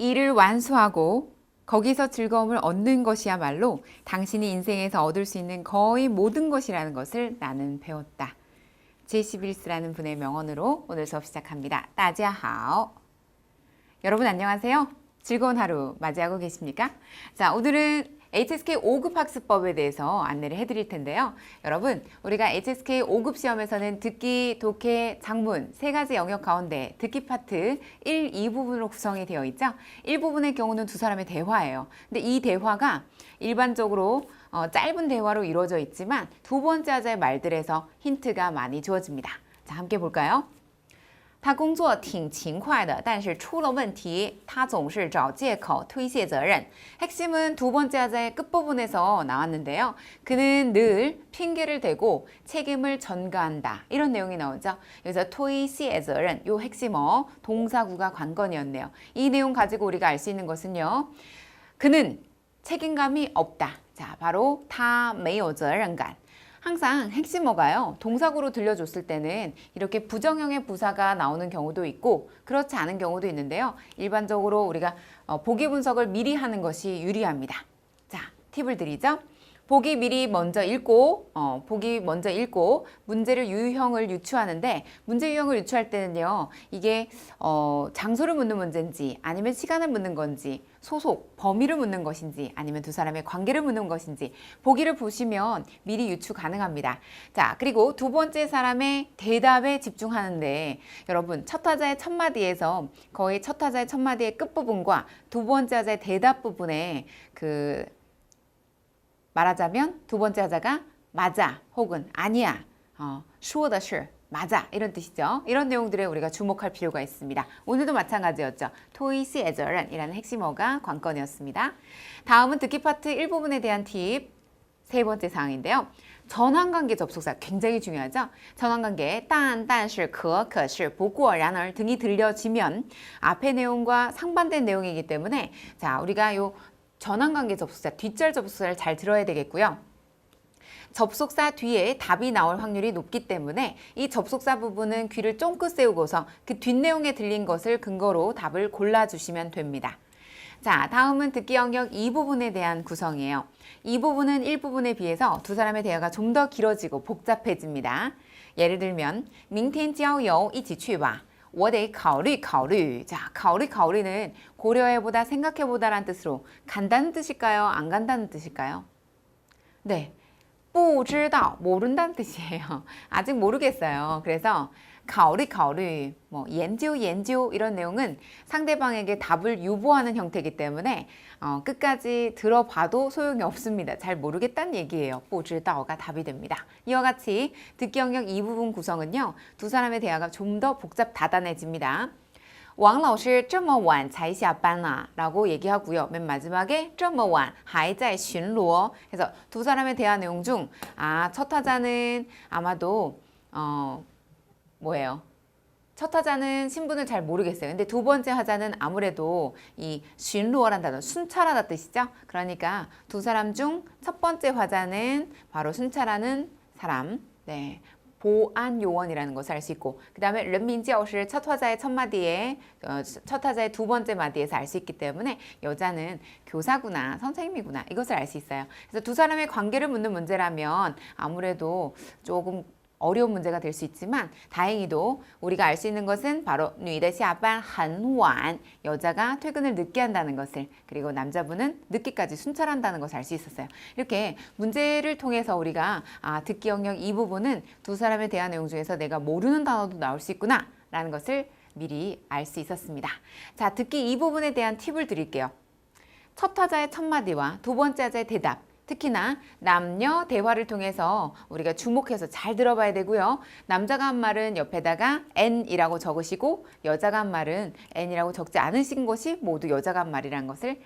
일을 완수하고 거기서 즐거움을 얻는 것이야말로 당신이 인생에서 얻을 수 있는 거의 모든 것이라는 것을 나는 배웠다. 제시 빌스라는 분의 명언으로 오늘 수업 시작합니다. 大家好. 여러분 안녕하세요. 즐거운 하루 맞이하고 계십니까? 자, 오늘은 HSK 5급 학습법에 대해서 안내를 해드릴 텐데요. 여러분, 우리가 HSK 5급 시험에서는 듣기, 독해, 작문 세 가지 영역 가운데 듣기 파트 1, 2부분으로 구성이 되어 있죠. 1부분의 경우는 두 사람의 대화예요. 근데 이 대화가 일반적으로 짧은 대화로 이루어져 있지만 두 번째 하자의 말들에서 힌트가 많이 주어집니다. 자, 함께 볼까요? 他工作挺勤快的，但是出了问题，他总是找借口推卸责任。 핵심은 두 번째 하자의 끝부분에서 나왔는데요. 그는 늘 핑계를 대고 책임을 전가한다. 이런 내용이 나오죠. 여기서 推卸责任, 요 핵심어 동사구가 관건이었네요. 이 내용 가지고 우리가 알 수 있는 것은요. 그는 책임감이 없다. 자, 바로 他没有责任感. 항상 핵심어가요. 동사구로 들려줬을 때는 이렇게 부정형의 부사가 나오는 경우도 있고 그렇지 않은 경우도 있는데요. 일반적으로 우리가 보기 분석을 미리 하는 것이 유리합니다. 자, 팁을 드리죠. 보기 먼저 읽고 문제를 유형을 유추하는데 문제 유형을 유추할 때는요. 이게 장소를 묻는 문제인지 아니면 시간을 묻는 건지 소속, 범위를 묻는 것인지 아니면 두 사람의 관계를 묻는 것인지 보기를 보시면 미리 유추 가능합니다. 자, 그리고 두 번째 사람의 대답에 집중하는데 여러분 첫 타자의 첫 마디에서 거의 첫 타자의 첫 마디의 끝부분과 두 번째 하자의 대답 부분에 말하자면 두 번째 하자가 맞아 혹은 아니야, 说的是 맞아 이런 뜻이죠. 이런 내용들에 우리가 주목할 필요가 있습니다. 오늘도 마찬가지였죠. 推卸责任이라는 핵심어가 관건이었습니다. 다음은 듣기 파트 1부분에 대한 팁 세 번째 사항인데요. 전환관계 접속사 굉장히 중요하죠. 전환관계 但,但是,可,可是,不过,然而 등이 들려지면 앞의 내용과 상반된 내용이기 때문에 자, 우리가 요 전환관계 접속사, 뒷절 접속사를 잘 들어야 되겠고요. 접속사 뒤에 답이 나올 확률이 높기 때문에 이 접속사 부분은 귀를 쫑긋 세우고서 그 뒷내용에 들린 것을 근거로 답을 골라주시면 됩니다. 자, 다음은 듣기 영역 2부분에 대한 구성이에요. 이 부분은 1부분에 비해서 두 사람의 대화가 좀 더 길어지고 복잡해집니다. 예를 들면 明天郊游一起去吧. 我得考虑考虑. 자, 考虑考虑는 고려해보다, 생각해보다라는 뜻으로 간다는 뜻일까요? 안 간다는 뜻일까요? 네, 不知道, 모른다는 뜻이에요. 아직 모르겠어요. 그래서 考虑考虑,研究研究 이런 내용은 상대방에게 답을 유보하는 형태이기 때문에 끝까지 들어봐도 소용이 없습니다. 잘 모르겠다는 얘기예요. 不知道가 답이 됩니다. 이와 같이 듣기 영역 2부분 구성은요. 두 사람의 대화가 좀 더 복잡 다단해집니다. 王老师这么晚才下班啊 라고 얘기하고요. 맨 마지막에 这么晚还在巡逻. 그래서 두 사람의 대화 내용 중 첫 타자는 아마도 뭐예요? 첫 타자는 신분을 잘 모르겠어요. 근데 두 번째 하자는 아무래도 이巡逻라는 단어, 순찰하다 뜻이죠. 그러니까 두 사람 중 첫 번째 화자는 바로 순찰하는 사람, 네, 보안 요원이라는 것을 알 수 있고, 그 다음에 人民教师 첫 화자의 첫 마디에, 첫 화자의 두 번째 마디에서 알 수 있기 때문에 여자는 교사구나, 선생님이구나 이것을 알 수 있어요. 그래서 두 사람의 관계를 묻는 문제라면 아무래도 조금 어려운 문제가 될 수 있지만 다행히도 우리가 알 수 있는 것은 바로 女的下班很晚, 여자가 퇴근을 늦게 한다는 것을, 그리고 남자분은 늦게까지 순찰한다는 것을 알 수 있었어요. 이렇게 문제를 통해서 우리가 듣기 영역 이 부분은 두 사람의 대화 내용 중에서 내가 모르는 단어도 나올 수 있구나 라는 것을 미리 알 수 있었습니다. 자, 듣기 이 부분에 대한 팁을 드릴게요. 첫 타자의 첫 마디와 두 번째 하자의 대답, 특히나 남녀 대화를 통해서 우리가 주목해서 잘 들어봐야 되고요. 남자가 한 말은 옆에다가 n이라고 적으시고 여자가 한 말은 n이라고 적지 않으신 것이 모두 여자가 한 말이라는 것을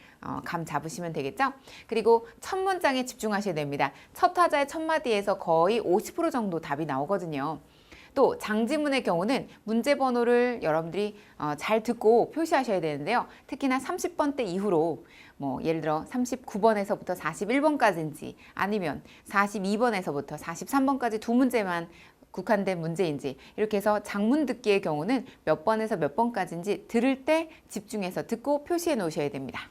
감 잡으시면 되겠죠. 그리고 첫 문장에 집중하셔야 됩니다. 첫 타자의 첫 마디에서 거의 50% 정도 답이 나오거든요. 또 장지문의 경우는 문제 번호를 여러분들이 잘 듣고 표시하셔야 되는데요. 특히나 30번대 이후로 예를 들어 39번에서부터 41번까지인지 아니면 42번에서부터 43번까지 두 문제만 국한된 문제인지 이렇게 해서 장문 듣기의 경우는 몇 번에서 몇 번까지인지 들을 때 집중해서 듣고 표시해 놓으셔야 됩니다.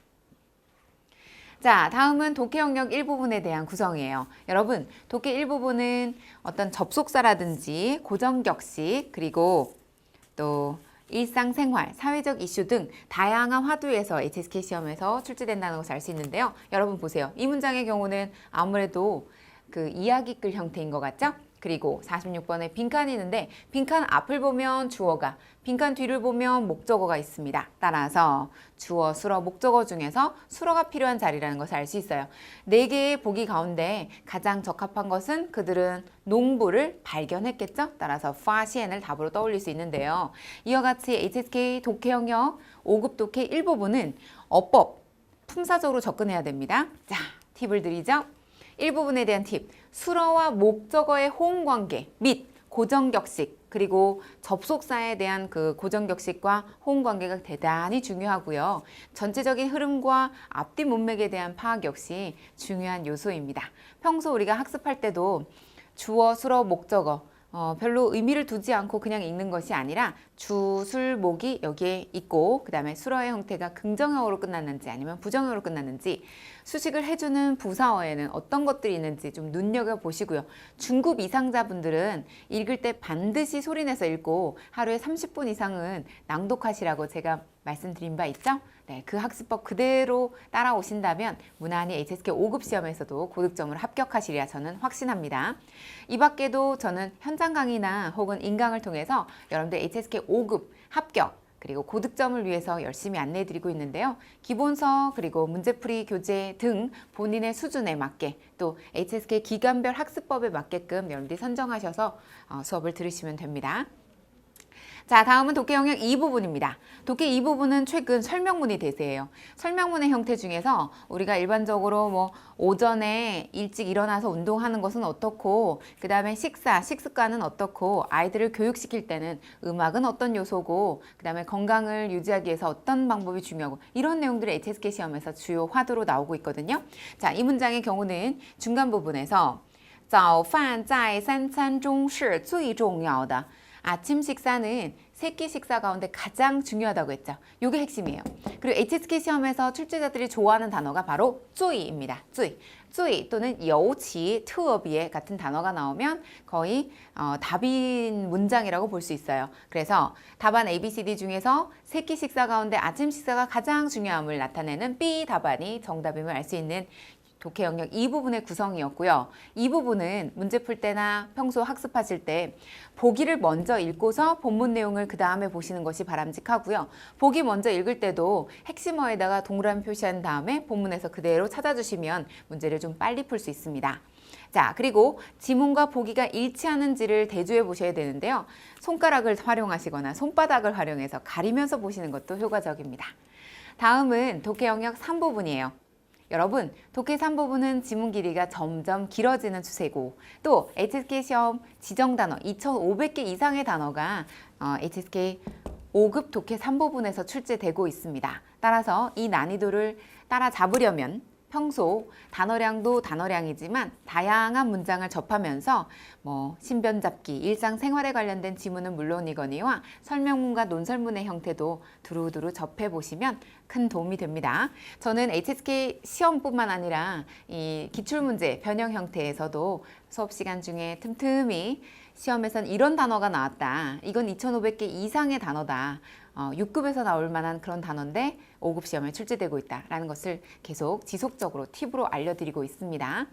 자, 다음은 독해 영역 일부분에 대한 구성이에요. 여러분, 독해 일부분은 어떤 접속사라든지 고정격식 그리고 또 일상생활, 사회적 이슈 등 다양한 화두에서 HSK 시험에서 출제된다는 것을 알 수 있는데요. 여러분 보세요. 이 문장의 경우는 아무래도 그 이야기글 형태인 것 같죠? 그리고 46번에 빈칸이 있는데 빈칸 앞을 보면 주어가, 빈칸 뒤를 보면 목적어가 있습니다. 따라서 주어, 수어, 목적어 중에서 수어가 필요한 자리라는 것을 알 수 있어요. 4개의 보기 가운데 가장 적합한 것은 그들은 농부를 발견했겠죠? 따라서 파시엔을 답으로 떠올릴 수 있는데요. 이와 같이 HSK 독해 영역 5급 독해 일부분은 어법, 품사적으로 접근해야 됩니다. 자, 팁을 드리죠. 일부분에 대한 팁, 수어와 목적어의 호응관계 및 고정격식 그리고 접속사에 대한 그 고정격식과 호응관계가 대단히 중요하고요. 전체적인 흐름과 앞뒤 문맥에 대한 파악 역시 중요한 요소입니다. 평소 우리가 학습할 때도 주어, 수어, 목적어 별로 의미를 두지 않고 그냥 읽는 것이 아니라 주, 술, 목이 여기에 있고 그 다음에 수어의 형태가 긍정형으로 끝났는지 아니면 부정형으로 끝났는지 수식을 해주는 부사어에는 어떤 것들이 있는지 좀 눈여겨보시고요. 중급 이상자분들은 읽을 때 반드시 소리내서 읽고 하루에 30분 이상은 낭독하시라고 제가 말씀드린 바 있죠? 네, 그 학습법 그대로 따라오신다면 무난히 HSK 5급 시험에서도 고득점을 합격하시리라 저는 확신합니다. 이 밖에도 저는 현장 강의나 혹은 인강을 통해서 여러분들 HSK 5급 합격 그리고 고득점을 위해서 열심히 안내해드리고 있는데요. 기본서 그리고 문제풀이 교재 등 본인의 수준에 맞게 또 HSK 기간별 학습법에 맞게끔 여러분들이 선정하셔서 수업을 들으시면 됩니다. 자, 다음은 독해 영역 2부분입니다. 독해 2부분은 최근 설명문이 대세예요. 설명문의 형태 중에서 우리가 일반적으로 뭐 오전에 일찍 일어나서 운동하는 것은 어떻고 그 다음에 식습관은 어떻고 아이들을 교육시킬 때는 음악은 어떤 요소고 그 다음에 건강을 유지하기 위해서 어떤 방법이 중요하고 이런 내용들이 HSK 시험에서 주요 화두로 나오고 있거든요. 자, 이 문장의 경우는 중간 부분에서 早饭在三餐中是最重要的 아침 식사는 세끼 식사 가운데 가장 중요하다고 했죠. 이게 핵심이에요. 그리고 HSK 시험에서 출제자들이 좋아하는 단어가 바로 最입니다. 最 또는 尤其, 特别 같은 단어가 나오면 거의 답인 문장이라고 볼 수 있어요. 그래서 답안 ABCD 중에서 세끼 식사 가운데 아침 식사가 가장 중요함을 나타내는 B 답안이 정답임을 알 수 있는 독해 영역 이 부분의 구성이었고요. 이 부분은 문제 풀 때나 평소 학습하실 때 보기를 먼저 읽고서 본문 내용을 그 다음에 보시는 것이 바람직하고요. 보기 먼저 읽을 때도 핵심어에다가 동그라미 표시한 다음에 본문에서 그대로 찾아주시면 문제를 좀 빨리 풀 수 있습니다. 자, 그리고 지문과 보기가 일치하는지를 대조해 보셔야 되는데요. 손가락을 활용하시거나 손바닥을 활용해서 가리면서 보시는 것도 효과적입니다. 다음은 독해 영역 3부분이에요. 여러분, 독해 3부분은 지문 길이가 점점 길어지는 추세고 또 HSK 시험 지정 단어 2,500개 이상의 단어가 HSK 5급 독해 3부분에서 출제되고 있습니다. 따라서 이 난이도를 따라잡으려면 평소 단어량도 단어량이지만 다양한 문장을 접하면서 신변 잡기, 일상생활에 관련된 지문은 물론이거니와 설명문과 논설문의 형태도 두루두루 접해보시면 큰 도움이 됩니다. 저는 HSK 시험뿐만 아니라 이 기출문제 변형 형태에서도 수업 시간 중에 틈틈이 시험에선 이런 단어가 나왔다. 이건 2,500개 이상의 단어다. 6급에서 나올 만한 그런 단어인데 5급 시험에 출제되고 있다라는 것을 계속 지속적으로 팁으로 알려드리고 있습니다.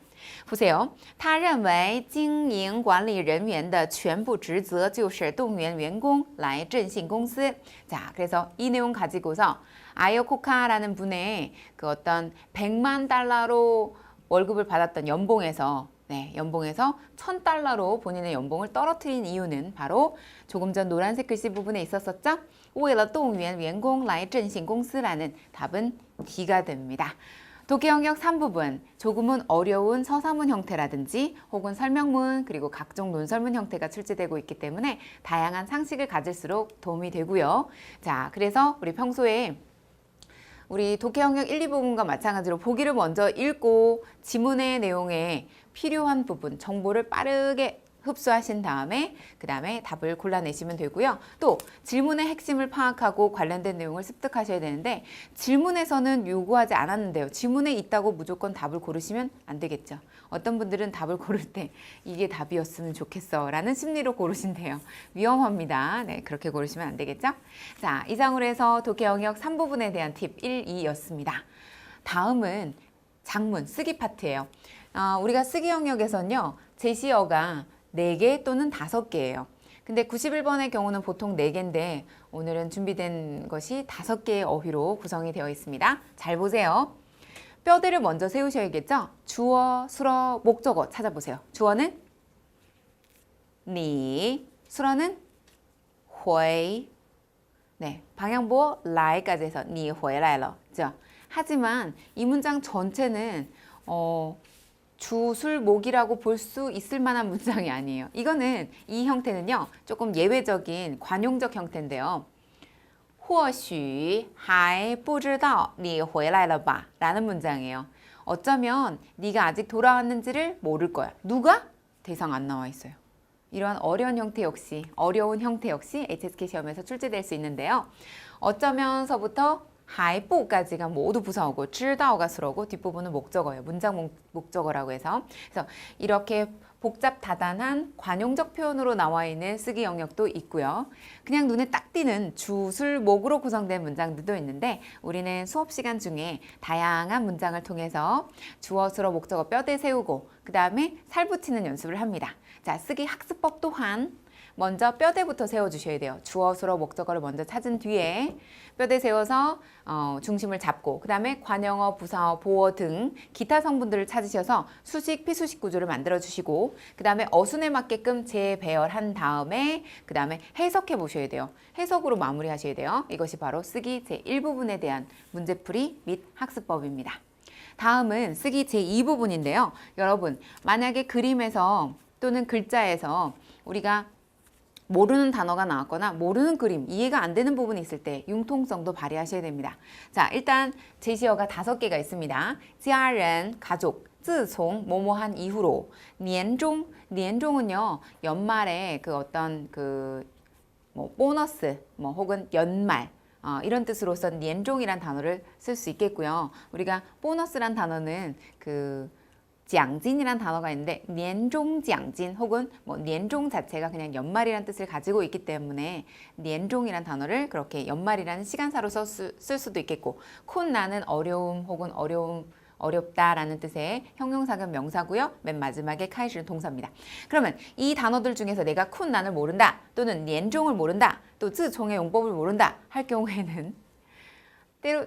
보세요. 他认为经营管理人员的全部职责就是动员员工来振兴公司. 자, 그래서 이 내용 가지고서 아이오코카라는 분의 그 어떤 100만 달러로 월급을 받았던 연봉에서 연봉에서 1,000달러로 본인의 연봉을 떨어뜨린 이유는 바로 조금 전 노란색 글씨 부분에 있었었죠? 为了动员员工来振兴公司라는 답은 D가 됩니다. 독해 영역 3부분, 조금은 어려운 서사문 형태라든지 혹은 설명문 그리고 각종 논설문 형태가 출제되고 있기 때문에 다양한 상식을 가질수록 도움이 되고요. 자, 그래서 우리 평소에 우리 독해 영역 1, 2부분과 마찬가지로 보기를 먼저 읽고 지문의 내용에 필요한 부분, 정보를 빠르게 흡수하신 다음에 그 다음에 답을 골라내시면 되고요. 또 질문의 핵심을 파악하고 관련된 내용을 습득하셔야 되는데 질문에서는 요구하지 않았는데요. 질문에 있다고 무조건 답을 고르시면 안 되겠죠. 어떤 분들은 답을 고를 때 이게 답이었으면 좋겠어 라는 심리로 고르신대요. 위험합니다. 네, 그렇게 고르시면 안 되겠죠. 자, 이상으로 해서 독해 영역 3부분에 대한 팁 1, 2였습니다. 다음은 장문, 쓰기 파트예요. 우리가 쓰기 영역에서는요. 제시어가 4개 또는 5개예요. 근데 91번의 경우는 보통 4개인데 오늘은 준비된 것이 5개의 어휘로 구성이 되어 있습니다. 잘 보세요. 뼈대를 먼저 세우셔야겠죠? 주어, 수어, 목적어 찾아보세요. 주어는 你, 수어는 回. 네, 방향부호 来까지 해서 你回来了. 그죠? 하지만 이 문장 전체는 주술 목이라고 볼 수 있을 만한 문장이 아니에요. 이거는 이 형태는요. 조금 예외적인 관용적 형태인데요. 或许还不知道你回来了吧라는 문장이에요. 어쩌면 네가 아직 돌아왔는지를 모를 거야. 누가? 대상 안 나와 있어요. 이러한 어려운 형태 역시 HSK 시험에서 출제될 수 있는데요. 어쩌면서부터 还不까지가 모두 부사어고 知道가 수어고 뒷부분은 목적어예요. 문장 목적어라고 해서. 그래서 이렇게 복잡 다단한 관용적 표현으로 나와 있는 쓰기 영역도 있고요. 그냥 눈에 딱 띄는 주술 목으로 구성된 문장들도 있는데 우리는 수업 시간 중에 다양한 문장을 통해서 주어, 수어, 목적어 뼈대 세우고 그 다음에 살 붙이는 연습을 합니다. 자, 쓰기 학습법 또한 먼저 뼈대부터 세워주셔야 돼요. 주어, 수어, 목적어를 먼저 찾은 뒤에 뼈대 세워서 중심을 잡고 그 다음에 관용어, 부사어, 보어 등 기타 성분들을 찾으셔서 수식, 피수식 구조를 만들어주시고 그 다음에 어순에 맞게끔 재배열한 다음에 그 다음에 해석해 보셔야 돼요. 해석으로 마무리하셔야 돼요. 이것이 바로 쓰기 제1부분에 대한 문제풀이 및 학습법입니다. 다음은 쓰기 제2부분인데요. 여러분, 만약에 그림에서 또는 글자에서 우리가 모르는 단어가 나왔거나 모르는 그림, 이해가 안 되는 부분이 있을 때 융통성도 발휘하셔야 됩니다. 자, 일단 제시어가 5개가 있습니다. 家人, 가족, 自从, 뭐뭐한 이후로, 年中, 年中은요, 연말에 그 어떤 보너스, 혹은 연말, 이런 뜻으로서 年中이란 단어를 쓸 수 있겠고요. 우리가 보너스란 단어는 장진이란 단어가 있는데 年中奖金 혹은年中 자체가 그냥 연말이라는 뜻을 가지고 있기 때문에 年中이란 단어를 그렇게 연말이라는 시간사로 쓸 수도 있겠고 困难은 어려움 혹은 어렵다라는 뜻의 형용사겸 명사고요. 맨 마지막에 开始는 동사입니다. 그러면 이 단어들 중에서 내가 困难을 모른다 또는 年中을 모른다 또 自从의 용법을 모른다 할 경우에는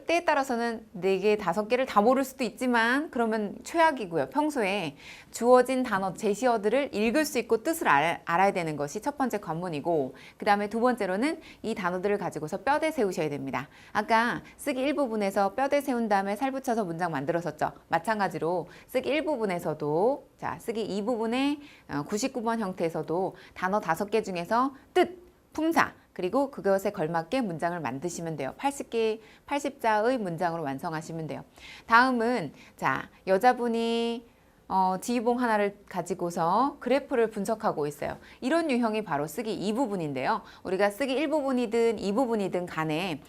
때에 따라서는 4개, 5개를 다 모를 수도 있지만 그러면 최악이고요. 평소에 주어진 단어, 제시어들을 읽을 수 있고 뜻을 알아야 되는 것이 첫 번째 관문이고 그 다음에 두 번째로는 이 단어들을 가지고서 뼈대 세우셔야 됩니다. 아까 쓰기 1부분에서 뼈대 세운 다음에 살 붙여서 문장 만들었었죠. 마찬가지로 쓰기 1부분에서도 자, 쓰기 2부분의 99번 형태에서도 단어 5개 중에서 뜻, 품사 그리고 그것에 걸맞게 문장을 만드시면 돼요. 80자의 문장으로 완성하시면 돼요. 다음은 자, 여자분이 지휘봉 하나를 가지고서 그래프를 분석하고 있어요. 이런 유형이 바로 쓰기 2부분인데요. 우리가 쓰기 1부분이든 2부분이든 간에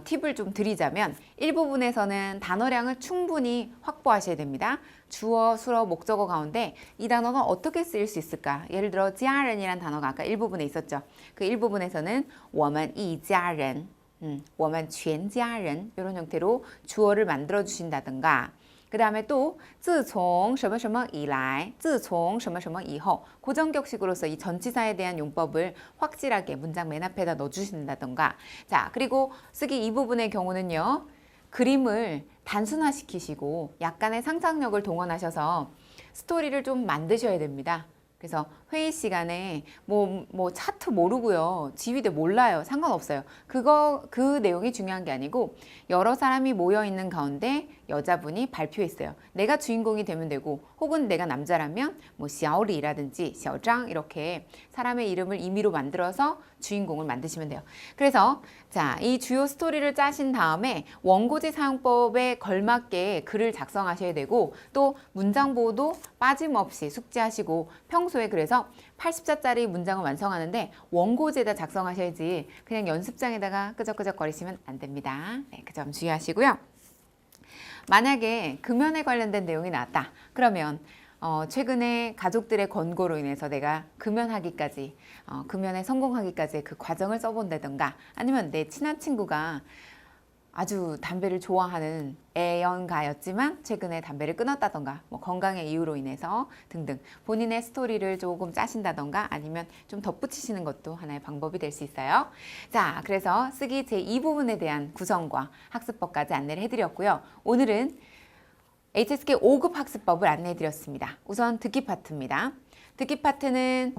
팁을 좀 드리자면 1부분에서는 단어량을 충분히 확보하셔야 됩니다. 주어, 수어, 목적어 가운데 이 단어가 어떻게 쓰일 수 있을까? 예를 들어 家人이란 단어가 아까 1부분에 있었죠. 그 1부분에서는 我们一家人, 我们全家人 이런 형태로 주어를 만들어 주신다든가 그 다음에 또 自从什么什么以来自从什么什么以后고정격식으로서 이 전치사에 대한 용법을 확실하게 문장 맨 앞에다 넣어주신다던가 자 그리고 쓰기 이 부분의 경우는요 그림을 단순화시키시고 약간의 상상력을 동원하셔서 스토리를 좀 만드셔야 됩니다. 그래서 회의 시간에 뭐 차트 모르고요. 지휘대 몰라요. 상관없어요. 그 내용이 중요한 게 아니고 여러 사람이 모여 있는 가운데 여자분이 발표했어요. 내가 주인공이 되면 되고 혹은 내가 남자라면 뭐 샤오리라든지 샤오장 이렇게 사람의 이름을 임의로 만들어서 주인공을 만드시면 돼요. 그래서 자, 이 주요 스토리를 짜신 다음에 원고지 사용법에 걸맞게 글을 작성하셔야 되고 또 문장 보호도 빠짐없이 숙지하시고 평소에 그래서 그래서 80자짜리 문장을 완성하는데 원고지에다 작성하셔야지 그냥 연습장에다가 끄적끄적거리시면 안 됩니다. 네, 그 점 주의하시고요. 만약에 금연에 관련된 내용이 나왔다. 그러면 최근에 가족들의 권고로 인해서 내가 금연하기까지, 금연에 성공하기까지의 그 과정을 써본다던가 아니면 내 친한 친구가 아주 담배를 좋아하는 애연가였지만 최근에 담배를 끊었다던가 뭐 건강의 이유로 인해서 등등 본인의 스토리를 조금 짜신다던가 아니면 좀 덧붙이시는 것도 하나의 방법이 될 수 있어요. 자, 그래서 쓰기 제2부분에 대한 구성과 학습법까지 안내를 해드렸고요. 오늘은 HSK 5급 학습법을 안내해드렸습니다. 우선 듣기 파트입니다. 듣기 파트는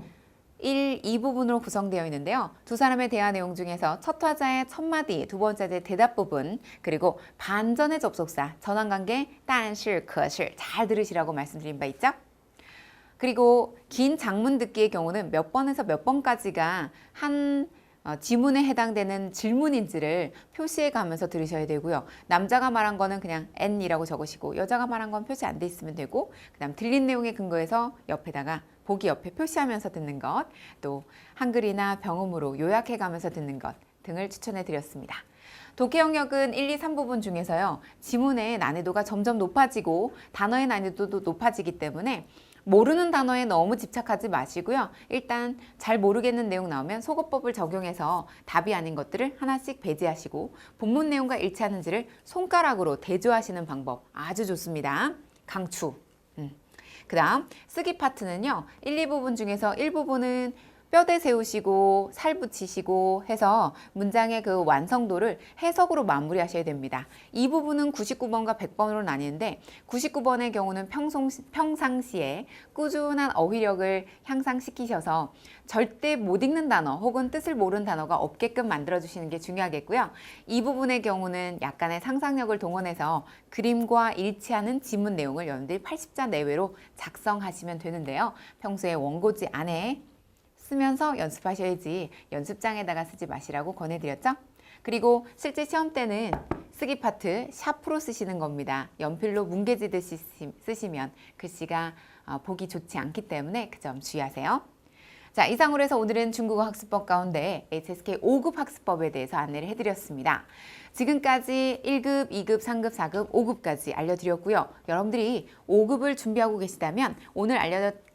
1, 2부분으로 구성되어 있는데요. 두 사람의 대화 내용 중에서 첫 화자의 첫 마디, 두 번째의 대답 부분, 그리고 반전의 접속사, 전환관계, 但是,可是 잘 들으시라고 말씀드린 바 있죠? 그리고 긴 장문 듣기의 경우는 몇 번에서 몇 번까지가 한 지문에 해당되는 질문인지를 표시해 가면서 들으셔야 되고요. 남자가 말한 거는 그냥 N이라고 적으시고 여자가 말한 건 표시 안 돼 있으면 되고 그다음 들린 내용에 근거해서 옆에다가 보기 옆에 표시하면서 듣는 것, 또 한글이나 병음으로 요약해 가면서 듣는 것 등을 추천해 드렸습니다. 독해 영역은 1, 2, 3부분 중에서요. 지문의 난이도가 점점 높아지고 단어의 난이도도 높아지기 때문에 모르는 단어에 너무 집착하지 마시고요. 일단 잘 모르겠는 내용 나오면 속어법을 적용해서 답이 아닌 것들을 하나씩 배제하시고 본문 내용과 일치하는지를 손가락으로 대조하시는 방법 아주 좋습니다. 강추. 그 다음 쓰기 파트는요. 1, 2부분 중에서 1부분은 뼈대 세우시고 살 붙이시고 해서 문장의 그 완성도를 해석으로 마무리하셔야 됩니다. 이 부분은 99번과 100번으로 나뉘는데 99번의 경우는 평상시에 꾸준한 어휘력을 향상시키셔서 절대 못 읽는 단어 혹은 뜻을 모르는 단어가 없게끔 만들어주시는 게 중요하겠고요. 이 부분의 경우는 약간의 상상력을 동원해서 그림과 일치하는 지문 내용을 여러분들이 80자 내외로 작성하시면 되는데요. 평소에 원고지 안에 쓰면서 연습하셔야지 연습장에다가 쓰지 마시라고 권해드렸죠? 그리고 실제 시험 때는 쓰기 파트 샤프로 쓰시는 겁니다. 연필로 뭉개지듯이 쓰시면 글씨가 보기 좋지 않기 때문에 그 점 주의하세요. 자, 이상으로 해서 오늘은 중국어 학습법 가운데 HSK 5급 학습법에 대해서 안내를 해드렸습니다. 지금까지 1급, 2급, 3급, 4급, 5급까지 알려드렸고요. 여러분들이 5급을 준비하고 계시다면 오늘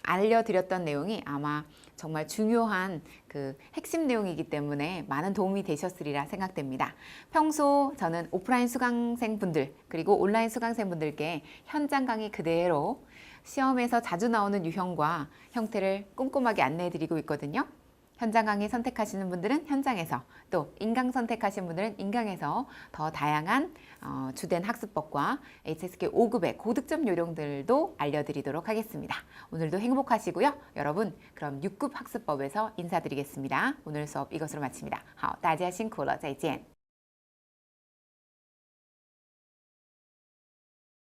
알려드렸던 내용이 아마 정말 중요한 그 핵심 내용이기 때문에 많은 도움이 되셨으리라 생각됩니다. 평소 저는 오프라인 수강생분들 그리고 온라인 수강생분들께 현장 강의 그대로 시험에서 자주 나오는 유형과 형태를 꼼꼼하게 안내해드리고 있거든요. 현장 강의 선택하시는 분들은 현장에서, 또 인강 선택하시는 분들은 인강에서 더 다양한 주된 학습법과 HSK 5급의 고득점 요령들도 알려드리도록 하겠습니다. 오늘도 행복하시고요. 여러분, 그럼 6급 학습법에서 인사드리겠습니다. 오늘 수업 이것으로 마칩니다. 好，大家辛苦了，再见。